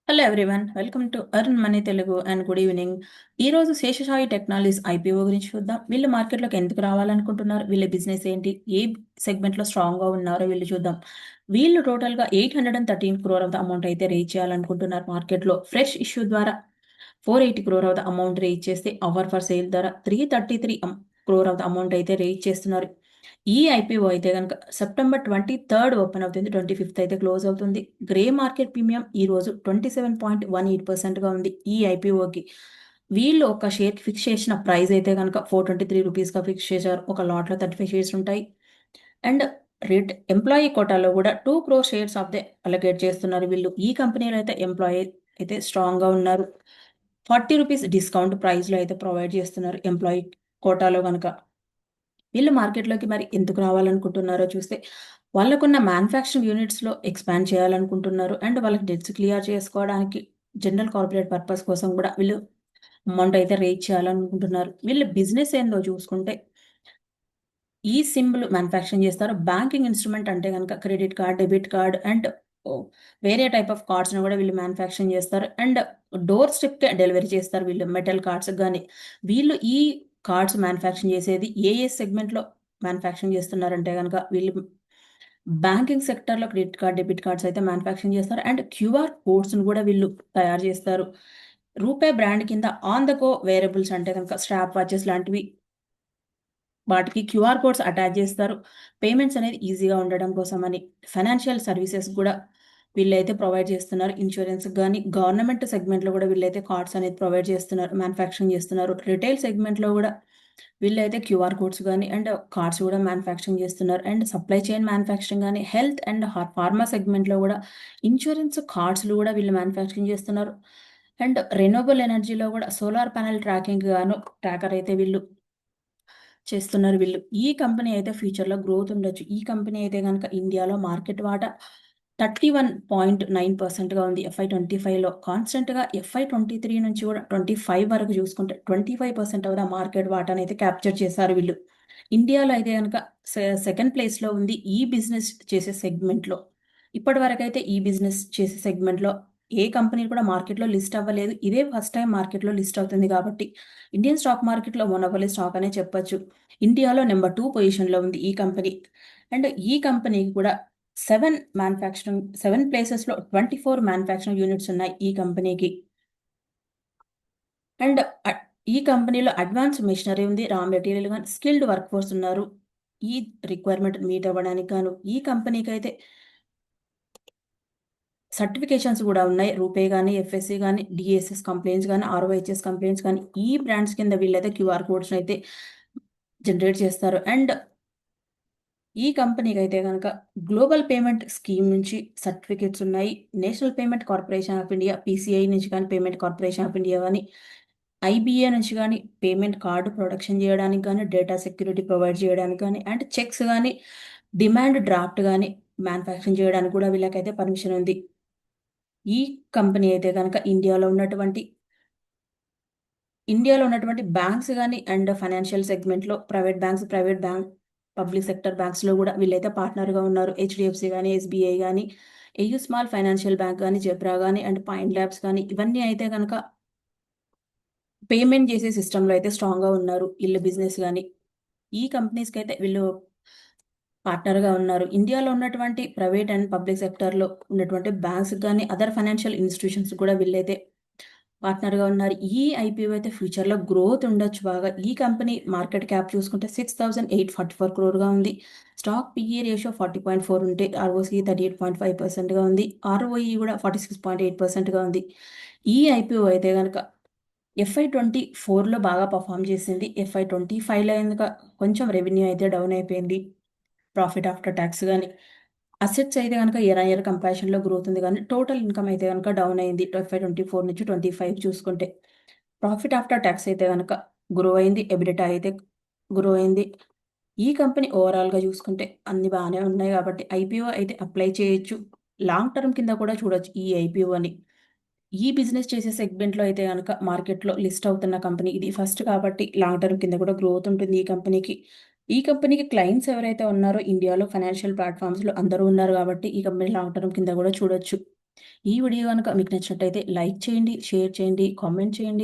Hello everyone, welcome to earn money Telugu and good evening. ఈ రోజు Seshasai technologies IPO గురించి చూద్దాం. వీళ్ళు మార్కెట్లోకి ఎందుకు రావాలనుకుంటున్నారు, వీళ్ళ బిజినెస్ ఏంటి, ఏ సెగ్మెంట్లో స్ట్రాంగ్గా ఉన్నారో వీళ్ళు చూద్దాం. వీళ్ళు టోటల్గా 813 క్రోర్ ఆఫ్ ద అమౌంట్ అయితే రీచ్ చేయాలనుకుంటున్నారు. మార్కెట్లో ఫ్రెష్ ఇష్యూ ద్వారా 480 crore of the amount reach చేస్తే, ఆఫర్ ఫర్ సేల్ ద్వారా 333 క్రోర్ ఆఫ్ ద అమౌంట్ అయితే రీచ్ చేస్తున్నారు. ఈ ఐపీఓ అయితే కనుక సెప్టెంబర్ 23 ఓపెన్ అవుతుంది, 25th అయితే క్లోజ్ అవుతుంది. గ్రే మార్కెట్ ప్రీమియం ఈ రోజు 27.18%గా ఉంది ఈ ఐపీఓకి. వీళ్ళు ఒక షేర్ ఫిక్స్ చేసిన ప్రైస్ అయితే కనుక 423 రూపీస్గా ఫిక్స్ చేశారు. ఒక లాట్లో 35 షేర్స్ ఉంటాయి. అండ్ ఎంప్లాయీ కోటాలో కూడా 2 crore shares of they allocate చేస్తున్నారు వీళ్ళు. ఈ కంపెనీలో అయితే ఎంప్లాయీ అయితే స్ట్రాంగ్గా ఉన్నారు. 40 రూపీస్ డిస్కౌంట్ ప్రైస్లో అయితే ప్రొవైడ్ చేస్తున్నారు ఎంప్లాయీ కోటాలో కనుక. వీళ్ళు మార్కెట్లోకి మరి ఎందుకు రావాలనుకుంటున్నారో చూస్తే, వాళ్ళకున్న మ్యానుఫ్యాక్చరింగ్ యూనిట్స్లో ఎక్స్పాండ్ చేయాలనుకుంటున్నారు. అండ్ వాళ్ళకి డెట్స్ క్లియర్ చేసుకోవడానికి జనరల్ కార్పొరేట్ పర్పస్ కోసం కూడా వీళ్ళు అమౌంట్ అయితే రేజ్ చేయాలనుకుంటున్నారు. వీళ్ళ బిజినెస్ ఏందో చూసుకుంటే, ఈ సింబల్ మ్యానుఫ్యాక్చరింగ్ చేస్తారు. బ్యాంకింగ్ ఇన్స్ట్రుమెంట్ అంటే కనుక credit card, debit card and వేరే టైప్ ఆఫ్ కార్డ్స్ని కూడా వీళ్ళు మ్యానుఫ్యాక్చరింగ్ చేస్తారు. అండ్ డోర్ స్టెప్కే డెలివరీ చేస్తారు వీళ్ళు, మెటల్ కార్డ్స్ కానీ. వీళ్ళు ఈ కార్డ్స్ మ్యానుఫ్యాక్చరింగ్ చేసేది ఏ సెగ్మెంట్లో మ్యానుఫ్యాక్చరింగ్ చేస్తున్నారంటే కనుక, వీళ్ళు బ్యాంకింగ్ సెక్టర్లో క్రెడిట్ కార్డ్, డెబిట్ కార్డ్స్ అయితే మ్యానుఫ్యాక్చరింగ్ చేస్తారు. అండ్ క్యూఆర్ కోడ్స్ని కూడా వీళ్ళు తయారు చేస్తారు. రూపే బ్రాండ్ కింద ఆన్ ద గో వేరబుల్స్ అంటే కనుక స్ట్రాప్ వాచెస్ లాంటివి, వాటికి క్యూఆర్ కోడ్స్ అటాచ్ చేస్తారు. పేమెంట్స్ అనేది ఈజీగా ఉండడం కోసమని. ఫైనాన్షియల్ సర్వీసెస్ కూడా వీళ్ళైతే ప్రొవైడ్ చేస్తున్నారు. ఇన్సూరెన్స్ కానీ, గవర్నమెంట్ సెగ్మెంట్లో కూడా వీళ్ళైతే కార్డ్స్ అనేది ప్రొవైడ్ చేస్తున్నారు, మ్యానుఫ్యాక్చరింగ్ చేస్తున్నారు. రిటైల్ సెగ్మెంట్లో కూడా వీళ్ళైతే క్యూఆర్ కోడ్స్ కానీ అండ్ కార్డ్స్ కూడా మ్యానుఫ్యాక్చరింగ్ చేస్తున్నారు. అండ్ సప్లై చైన్ మ్యానుఫ్యాక్చరింగ్ కానీ, హెల్త్ అండ్ ఫార్మా సెగ్మెంట్లో కూడా ఇన్సూరెన్స్ కార్డ్స్లు కూడా వీళ్ళు మ్యానుఫ్యాక్చరింగ్ చేస్తున్నారు. అండ్ రెన్యూవబుల్ ఎనర్జీలో కూడా సోలార్ ప్యానెల్ ట్రాకింగ్ గాను ట్రాకర్ అయితే వీళ్ళు చేస్తున్నారు వీళ్ళు. ఈ కంపెనీ అయితే ఫ్యూచర్‌లో గ్రోత్ ఉండొచ్చు. ఈ కంపెనీ అయితే గనక ఇండియాలో మార్కెట్ వాటా 31.9%గా ఉంది FY 25లో. కాన్స్టెంట్‌గా FY 23 నుంచి కూడా 25 వరకు చూసుకుంటే 25% ఆఫ్ ద మార్కెట్ వాటానైతే క్యాప్చర్ చేశారు వీళ్ళు. ఇండియాలో అయితే గనక సెకండ్ ప్లేస్‌లో ఉంది ఈ బిజినెస్ చేసే సెగ్మెంట్‌లో. ఇప్పటివరకైతే ఈ బిజినెస్ చేసే సెగ్మెంట్‌లో ఏ కంపెనీ కూడా మార్కెట్‌లో లిస్ట్ అవ్వలేదు. ఇదే ఫస్ట్ టైమ్ మార్కెట్‌లో లిస్ట్ అవుతుంది కాబట్టి, ఇండియన్ స్టాక్ మార్కెట్‌లో మొనోపొలీ స్టాక్ అనే చెప్పొచ్చు. ఇండియాలో నెంబర్ 2 పొజిషన్‌లో ఉంది ఈ కంపెనీ. అండ్ ఈ కంపెనీకి కూడా 7 ప్లేసెస్‌లో 24 మ్యానుఫ్యాక్చరింగ్ యూనిట్స్ ఉన్నాయి ఈ కంపెనీకి. అండ్ ఈ కంపెనీలో అడ్వాన్స్ మెషినరీ ఉంది, రా మెటీరియల్ గాని, స్కిల్డ్ వర్క్ ఫోర్స్ ఉన్నారు. ఈ రిక్వైర్మెంట్ మీట్ అవ్వడానికి గాను ఈ కంపెనీకైతే సర్టిఫికేషన్స్ గూడా ఉన్నాయి. రూపే గాని, ఎఫ్ఎస్‌సి గాని, డీఎస్ఎస్ కంప్లెయింట్స్ గాని, ఆర్ఓహెచ్ఎస్ కంప్లెయింట్స్ గాని, ఈ బ్రాండ్స్ కింద వీళ్ళైతే క్యూఆర్ కోడ్స్‌నైతే జనరేట్ చేస్తారు. అండ్ ఈ కంపెనీకైతే గనక గ్లోబల్ పేమెంట్ స్కీమ్ నుంచి సర్టిఫికేట్స్ ఉన్నాయి. National payment corporation of India, PCI నుంచి కానీ, పేమెంట్ కార్పొరేషన్ ఆఫ్ ఇండియా గాని, ఐబీఏ నుంచి గాని, పేమెంట్ కార్డ్ ప్రొడక్షన్ చేయడానికి గాని, డేటా సెక్యూరిటీ ప్రొవైడ్ చేయడానికి గాని, అండ్ చెక్స్ గాని, డిమాండ్ డ్రాఫ్ట్ గాని మ్యానుఫ్యాక్చరింగ్ చేయడానికి కూడా వీళ్ళకైతే పర్మిషన్ ఉంది. ఈ కంపెనీ అయితే గనక ఇండియాలో ఉన్నటువంటి బ్యాంక్స్ గాని అండ్ ఫైనాన్షియల్ సెగ్మెంట్‌లో ప్రైవేట్ బ్యాంక్, పబ్లిక్ సెక్టర్ బ్యాంక్స్‌లో గూడా వీళ్ళైతే పార్ట్నర్‌గా ఉన్నారు. హెచ్‌డీఎఫ్‌సీ గాని, ఎస్‌బీఐ గాని, ఏయూ స్మాల్ ఫైనాన్షియల్ బ్యాంక్ గాని, జెబ్రా గాని అండ్ పైన్ ల్యాబ్స్ గాని, ఇవన్నీ అయితే గనక పేమెంట్ చేసే సిస్టమ్‌లో అయితే స్ట్రాంగ్‌గా ఉన్నారు ఈళ్ళ బిజినెస్ గాని. ఈ కంపెనీస్‌కైతే వీళ్ళు పార్ట్నర్‌గా ఉన్నారు. ఇండియాలో ఉన్నటువంటి ప్రైవేట్ అండ్ పబ్లిక్ సెక్టార్‌లో ఉన్నటువంటి బ్యాంక్స్‌కి గాని, అదర్ ఫైనాన్షియల్ ఇన్‌స్టిట్యూషన్స్ కూడా వీళ్ళైతే పార్ట్నర్‌గా ఉన్నారు. ఈ ఐపీఓ అయితే ఫ్యూచర్‌లో గ్రోత్ ఉండొచ్చు బాగా. ఈ కంపెనీ మార్కెట్ క్యాప్ చూసుకుంటే 6,844 క్రోర్‌గా ఉంది. స్టాక్ పీఈ రేషియో 40.4 ఉంటే, ఆర్ఓసీ 38.5%గా ఉంది. ఆర్ఓఈ కూడా 46.8%గా ఉంది. ఈ ఐపీఓ అయితే గనక FY 24లో బాగా పెర్ఫార్మ్ చేసింది. FY 25లో గనక కొంచెం రెవెన్యూ అయితే డౌన్ అయిపోయింది. ప్రాఫిట్ ఆఫ్టర్ టాక్స్ గాని, అసెట్స్ అయితే గనక ఇయర్ ఆన్ ఇయర్ కంపారిజన్‌లో గ్రోత్ ఉంది గానీ, టోటల్ ఇన్‌కమ్ అయితే గనక డౌన్ అయింది. FY 24 నుంచి 25 చూసుకుంటే. ప్రాఫిట్ ఆఫ్టర్ టాక్స్ అయితే గనక గ్రో అయింది. ఎబిడిటా అయితే గ్రో అయింది. ఈ కంపెనీ ఓవరాల్‌గా చూసుకుంటే అన్నీ బానే ఉన్నాయి కాబట్టి, ఐపీఓ అయితే అప్లై చేయొచ్చు. లాంగ్ టర్మ్ కింద కూడా చూడొచ్చు ఈ ఐపీఓని. ఈ బిజినెస్ చేసే సెగ్మెంట్‌లో అయితే గనక మార్కెట్‌లో లిస్ట్ అవుతున్న కంపెనీ ఇది ఫస్ట్ కాబట్టి, లాంగ్ టర్మ్ కింద కూడా గ్రోత్ ఉంటుంది ఈ కంపెనీకి. ఈ కంపెనీకి క్లయింట్స్ ఎవరైతే ఉన్నారో ఇండియాలో ఫైనాన్షియల్ ప్లాట్‌ఫార్మ్స్‌లో అందరూ ఉన్నారు కాబట్టి, ఈ కంపెనీ లాంగ్ టర్మ్ కింద కూడా చూడొచ్చు. ఈ వీడియో గనుక మీకు నచ్చినట్టయితే లైక్ చేయండి, షేర్ చేయండి, కామెంట్ చేయండి.